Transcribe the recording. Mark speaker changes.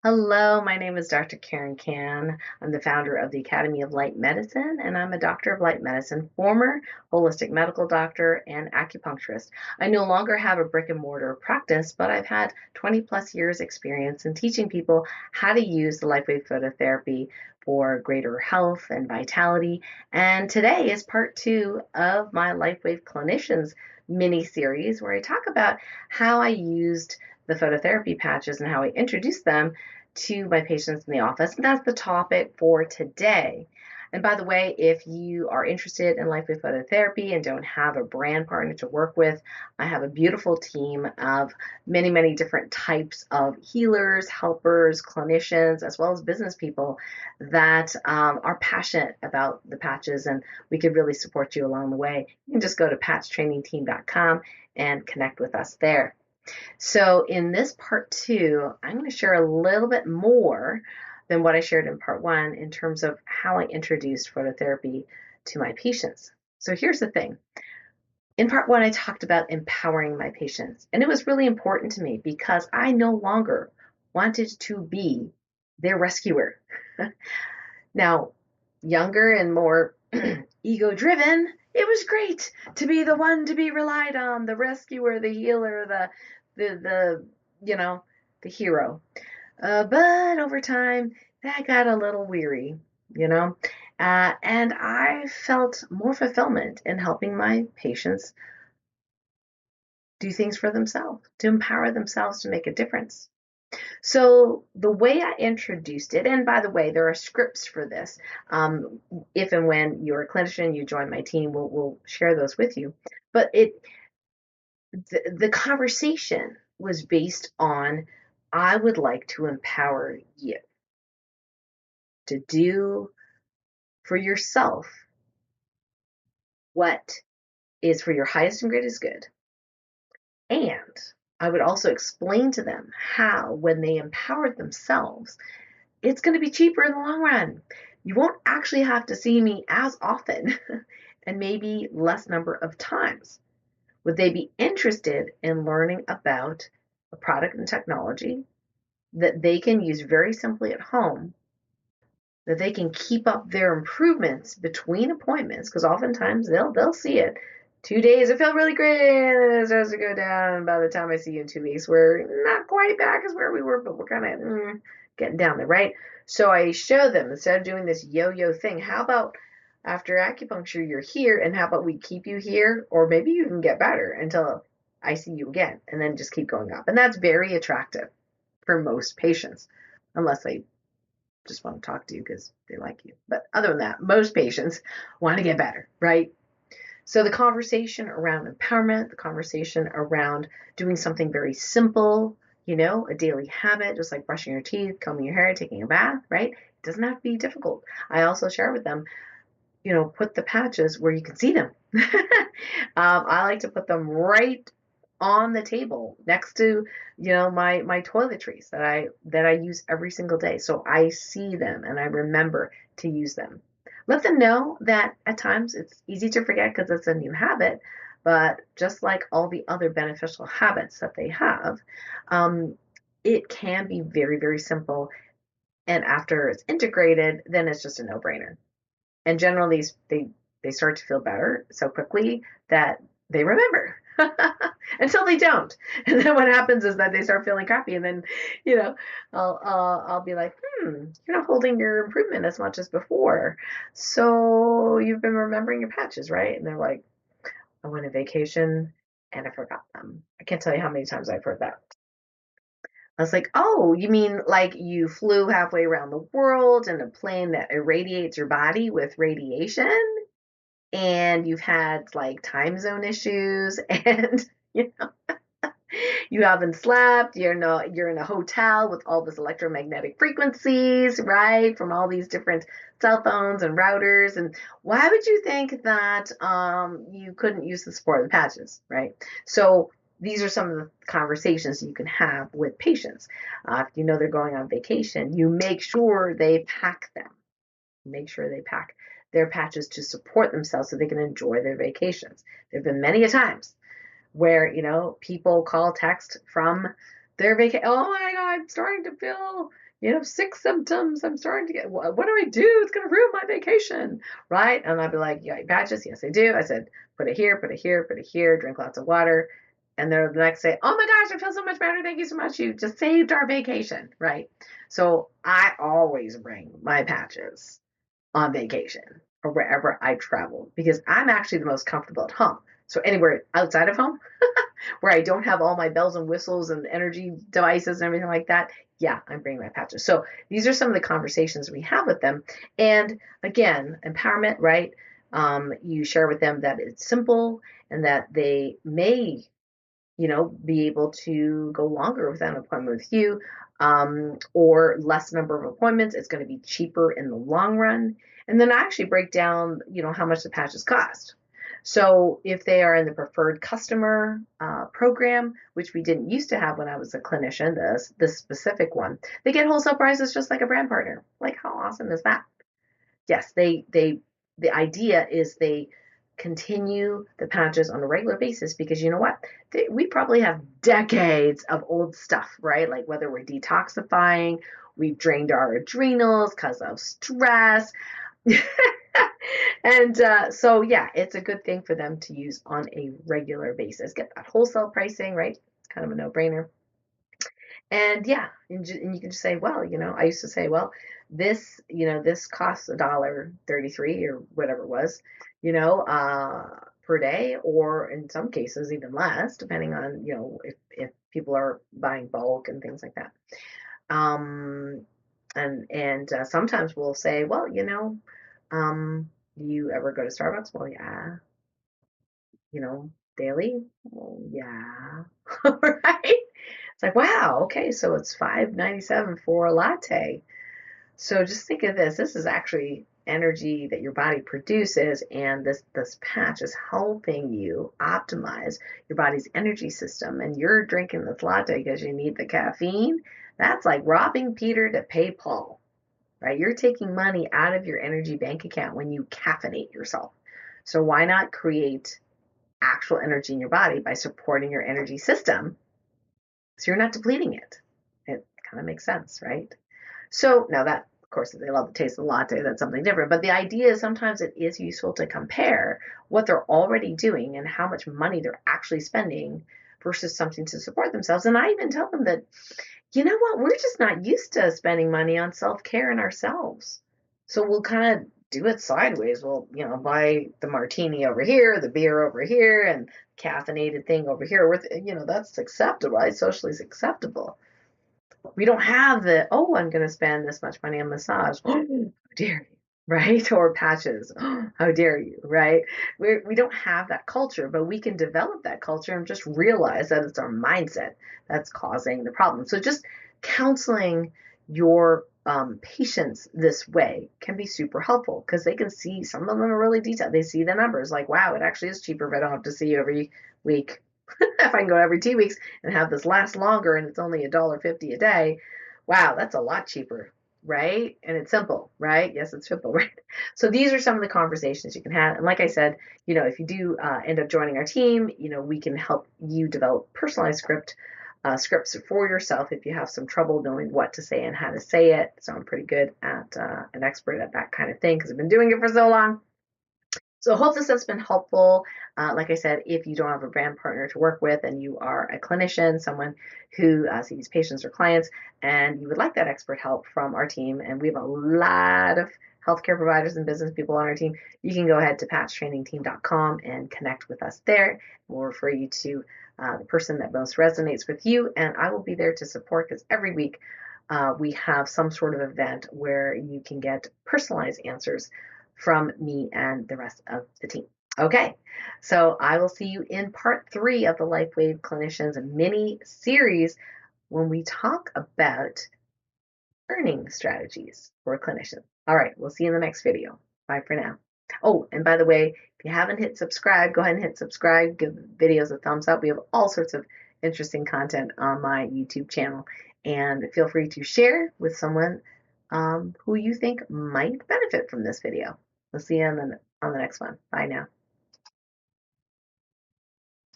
Speaker 1: Hello, my name is Dr. Karen Can. I'm the founder of the Academy of Light Medicine, and I'm a doctor of light medicine, former holistic medical doctor, and acupuncturist. I no longer have a brick and mortar practice, but I've had 20 plus years experience in teaching people how to use the LifeWave phototherapy for greater health and vitality. And today is part two of my LifeWave Clinicians mini series where I talk about how I used the phototherapy patches and how I introduced them to my patients in the office. And that's the topic for today. And by the way, if you are interested in LifeWave Phototherapy and don't have a brand partner to work with, I have a beautiful team of many, many different types of healers, helpers, clinicians, as well as business people that are passionate about the patches, and we could really support you along the way. You can just go to patchtrainingteam.com and connect with us there. So in this part two, I'm going to share a little bit more than what I shared in part one in terms of how I introduced phototherapy to my patients. So here's the thing. In part one, I talked about empowering my patients, and it was really important to me because I no longer wanted to be their rescuer. Now, younger and more ego driven, it was great to be the one to be relied on, the rescuer, the healer, the you know, the hero. But over time, that got a little weary, you know, and I felt more fulfillment in helping my patients do things for themselves, to empower themselves to make a difference. So the way I introduced it, and by the way, there are scripts for this. If and when you're a clinician, you join my team, we'll share those with you. But the conversation was based on I would like to empower you to do for yourself what is for your highest and greatest good. And I would also explain to them how, when they empowered themselves, it's going to be cheaper in the long run. You won't actually have to see me as often and maybe less number of times. Would they be interested in learning about a product and technology that they can use very simply at home, that they can keep up their improvements between appointments? Because oftentimes they'll see it 2 days, I feel really great, and then it starts to go down. By the time I see you in 2 weeks, we're not quite back as where we were, but we're kind of getting down there, right? So I show them, instead of doing this yo-yo thing, how about after acupuncture you're here, and how about we keep you here, or maybe you can get better until I see you again, and then just keep going up. And that's very attractive for most patients, unless they just want to talk to you because they like you. But other than that, most patients want to get better, right? So the conversation around empowerment, the conversation around doing something very simple, a daily habit, just like brushing your teeth, combing your hair, taking a bath, right? It doesn't have to be difficult. I also share with them, put the patches where you can see them. I like to put them right on the table next to, my toiletries that I use every single day. So I see them and I remember to use them. Let them know that at times it's easy to forget because it's a new habit, but just like all the other beneficial habits that they have, it can be very, very simple. And after it's integrated, then it's just a no-brainer. And generally, they start to feel better so quickly that they remember until they don't. And then what happens is that they start feeling crappy, and then, you know, I'll be like, you're not holding your improvement as much as before. So you've been remembering your patches, right? And they're like, I went on vacation and I forgot them. I can't tell you how many times I've heard that. I was like, oh, you mean like you flew halfway around the world in a plane that irradiates your body with radiation? And you've had like time zone issues and you know you haven't slept, you're in a hotel with all this electromagnetic frequencies, right, from all these different cell phones and routers. And why would you think that you couldn't use the support of the patches, right? So these are some of the conversations you can have with patients. If you know they're going on vacation, you make sure they pack them. Make sure they pack their patches to support themselves so they can enjoy their vacations. There have been many a times where, people call, text from Their oh my God, I'm starting to feel, sick symptoms. I'm starting to get, what do I do? It's going to ruin my vacation, right? And I'd be like, you got your patches? Yes, I do. I said, put it here, put it here, put it here, drink lots of water. And then the next day, oh my gosh, I feel so much better. Thank you so much. You just saved our vacation, right? So I always bring my patches on vacation or wherever I travel because I'm actually the most comfortable at home. So anywhere outside of home, where I don't have all my bells and whistles and energy devices and everything like that, yeah, I'm bringing my patches. So these are some of the conversations we have with them. And again, empowerment, right? You share with them that it's simple and that they may, be able to go longer without an appointment with you, or less number of appointments. It's going to be cheaper in the long run. And then I actually break down, how much the patches cost. So if they are in the preferred customer program, which we didn't used to have when I was a clinician, this specific one, they get wholesale prices just like a brand partner. Like, how awesome is that? Yes, the idea is they continue the patches on a regular basis because you know what? We probably have decades of old stuff, right? Like whether we're detoxifying, we've drained our adrenals because of stress. And so, yeah, it's a good thing for them to use on a regular basis. Get that wholesale pricing, right? It's kind of a no-brainer. And yeah, and you can just say, well, I used to say, well, this costs $1.33 or whatever it was, per day, or in some cases even less, depending on, if people are buying bulk and things like that. And sometimes we'll say, well, do you ever go to Starbucks? Well, yeah. Daily? Well, yeah. Right? It's like, wow, okay, so it's $5.97 for a latte. So just think of this. This is actually energy that your body produces, and this patch is helping you optimize your body's energy system. And you're drinking this latte because you need the caffeine. That's like robbing Peter to pay Paul, right? You're taking money out of your energy bank account when you caffeinate yourself. So why not create actual energy in your body by supporting your energy system so you're not depleting it? It kind of makes sense, right? So now that, of course, if they love the taste of the latte, that's something different. But the idea is sometimes it is useful to compare what they're already doing and how much money they're actually spending versus something to support themselves. And I even tell them that, you know what, we're just not used to spending money on self-care and ourselves. So we'll kind of do it sideways. We'll, buy the martini over here, the beer over here, and caffeinated thing over here. With, that's acceptable, right? Socially acceptable. We don't have the, oh, I'm going to spend this much money on massage. How dare you, right? Or patches. How dare you, right? We don't have that culture, but we can develop that culture and just realize that it's our mindset that's causing the problem. So just counseling your patients this way can be super helpful because they can see, some of them are really detailed. They see the numbers like, wow, it actually is cheaper if I don't have to see you every week. If I can go every 2 weeks and have this last longer and it's only $1.50 a day, wow, that's a lot cheaper, right? And it's simple, right? Yes, it's simple, right? So these are some of the conversations you can have. And like I said, if you do end up joining our team, we can help you develop personalized scripts for yourself if you have some trouble knowing what to say and how to say it. So I'm pretty good at an expert at that kind of thing because I've been doing it for so long. So I hope this has been helpful. Like I said, if you don't have a brand partner to work with and you are a clinician, someone who sees patients or clients, and you would like that expert help from our team, and we have a lot of healthcare providers and business people on our team, you can go ahead to patchtrainingteam.com and connect with us there. We'll refer you to the person that most resonates with you, and I will be there to support because every week we have some sort of event where you can get personalized answers from me and the rest of the team. Okay, so I will see you in part 3 of the LifeWave Clinicians mini series when we talk about earning strategies for clinicians. All right, we'll see you in the next video. Bye for now. Oh, and by the way, if you haven't hit subscribe, go ahead and hit subscribe. Give videos a thumbs up. We have all sorts of interesting content on my YouTube channel. And feel free to share with someone who you think might benefit from this video. We'll see you on the next one. Bye now.